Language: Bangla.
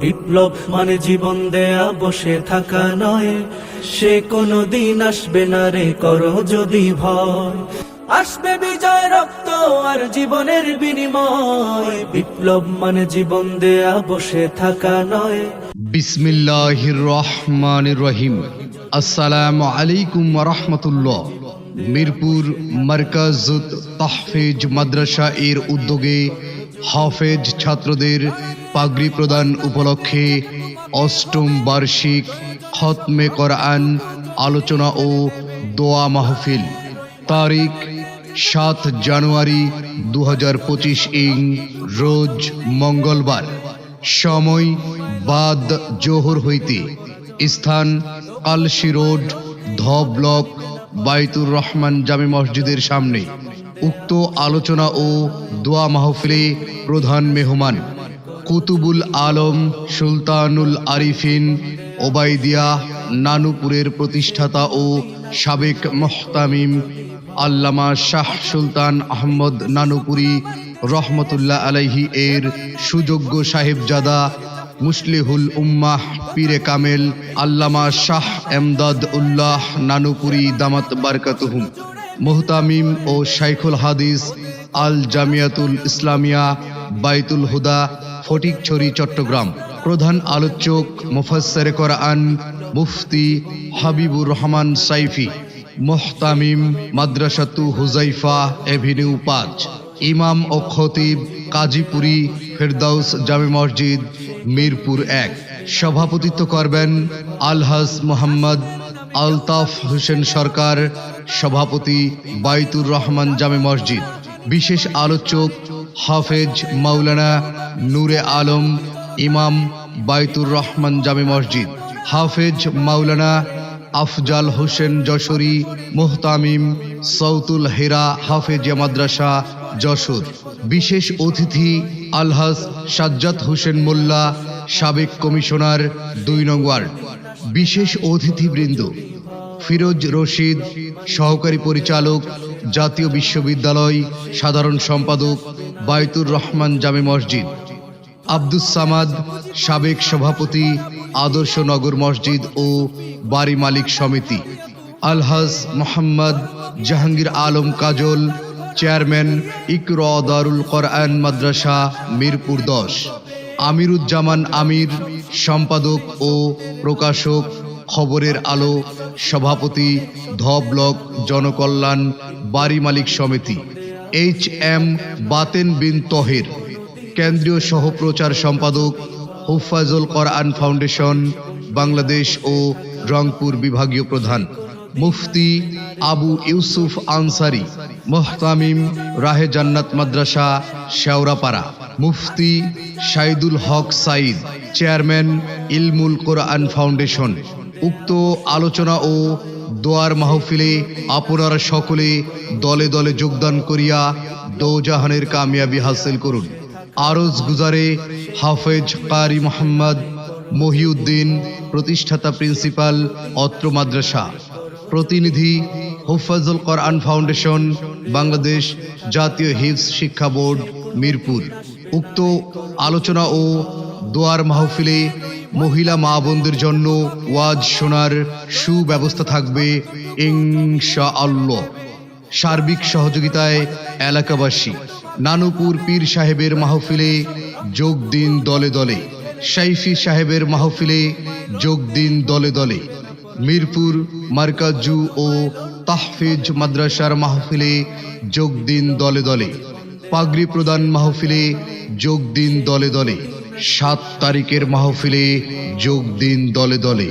বিপ্লব মানে জীবন দেয়া বসে থাকা নয়, সে কোনো দিন আসবে না রে করো যদি ভয়। আসবে বিজয় রক্ত আর জীবনের বিনিময়, বিপ্লব মানে জীবন দেয়া বসে থাকা নয়। বিসমিল্লাহির রহমানির রহিম। আসসালামু আলাইকুম ওয়া রাহমাতুল্লাহ। মিরপুর মারকাজুত তাহফিজ মাদ্রাসা এর উদ্যোগে হাফেজ ছাত্রদের পাগড়ি প্রদান উপলক্ষে অষ্টম বার্ষিক খতমে কোরআন আলোচনা ও দোয়া মাহফিল তারিখ 7 জানুয়ারি 2025 ইং রোজ মঙ্গলবার, সময় বাদ জোহর হইতে, স্থান কালশি রোড, ধ ব্লক, বাইতুর রহমান জামে মসজিদের সামনে। উক্ত আলোচনা ও দোয়া মাহফিলে প্রধান মেহমান কুতুবুল আলম সুলতানুল আরিফিন ওবাইদিয়া নানুপুরের প্রতিষ্ঠাতা ও সাবেক মুহতামিম আল্লামা শাহ সুলতান আহমদ নানুপুরি রহমতুল্লাহ আলাইহি এর সুযোগ্য সাহেবজাদা মুসলিহুল উম্মাহ পীরে কামেল আল্লামা শাহ এমদাদ উল্লাহ নানুপুরি দামাত বারকাতুহুম, মুহতামিম ও শাইখুল হাদিস আল জামিয়াতুল ইসলামিয়া বাইতুল হুদা ফটিকছড়ি চট্টগ্রাম। প্রধান আলোচক মুফাসসিরে কোরআন মুফতি হাবিবুর রহমান সাইফি, মুহতামিম মাদ্রাসাতু হুজাইফা এভিনিউ 5। ইমাম ও খতিব কাজীপুরি ফেরদাউস জামে মসজিদ মিরপুর 1। সভাপতিত্ব করবেন আলহাজ মোহাম্মদ আলতাফ হোসেন সরকার, সভাপতি বাইতুর রহমান জামে মসজিদ। বিশেষ আলোচক হাফেজ মাওলানা নূরে আলম, ইমাম বাইতুর রহমান জামে মসজিদ। হাফেজ মাওলানা আফজাল হোসেন যশোরী, মুহতামিম সৌতুল হেরা হাফেজিয়া মাদ্রাসা যশোর। বিশেষ অতিথি আলহাজ সাজ্জাদ হোসেন মোল্লা, সাবেক কমিশনার 2 নং ওয়ার্ড। বিশেষ অতিথিবৃন্দ ফিরোজ রশিদ, সহকারী পরিচালক জাতীয় বিশ্ববিদ্যালয়, সাধারণ সম্পাদক বাইতুর রহমান জামে মসজিদ। আব্দুস সামাদ, সাবেক সভাপতি আদর্শ নগর মসজিদ ও বাড়ি মালিক সমিতি। আলহাজ মোহাম্মদ জাহাঙ্গীর আলম কাজল, চেয়ারম্যান ইকরা দারুল কোরআন মাদ্রাসা মিরপুর 10। আমিরুজ্জামান আমির, সম্পাদক ও প্রকাশক খবরের আলো, সভাপতি ধ ব্লক জনকল্যাণ বাড়ি মালিক সমিতি। HM বাতেন বিন তহের, কেন্দ্রীয় সহপ্রচার সম্পাদক হুফাজুল কোরআন ফাউন্ডেশন বাংলাদেশ ও রংপুর বিভাগীয় প্রধান। মুফতি আবু ইউসুফ আনসারি, মুহতামিম রাহে জান্নাত মাদ্রাসা শেওড়াপাড়া। মুফতি শাহিদুল হক সাইদ, চেয়ারম্যান ইলমুল কোরআন ফাউন্ডেশন। উক্ত আলোচনা ও দোয়ার মাহফিলে আপনারা সকলে দলে দলে যোগদান করিয়া দোজাহানের কামিয়াবি হাসিল করুন। আরজ গুজারে হাফেজ কারি মোহাম্মদ মহিউদ্দিন, প্রতিষ্ঠাতা প্রিন্সিপাল অত্র মাদ্রাসা। প্রতিনিধি হুফাজুল কোরআন ফাউন্ডেশন বাংলাদেশ, জাতীয় হিফজ শিক্ষা বোর্ড মিরপুর। উক্ত আলোচনা ও দোয়ার মাহফিলে মহিলা মা বোনদের জন্য ওয়াজ শোনার সুব্যবস্থা থাকবে ইনশাআল্লাহ। সার্বিক সহযোগিতায় এলাকাবাসী। নানুপুর পীর সাহেবের মাহফিলে যোগ দিন দলে দলে, সাইফি সাহেবের মাহফিলে যোগ দিন দলে দলে। মিরপুর মারকাজু ও তাহফিজ মাদ্রাসার মাহফিলে যোগ দিন দলে দলে। পাগড়ি প্রদান মাহফিলে যোগ দিন দলে দলে। 7 তারিখের মাহফিলে যোগ দিন দলে দলে।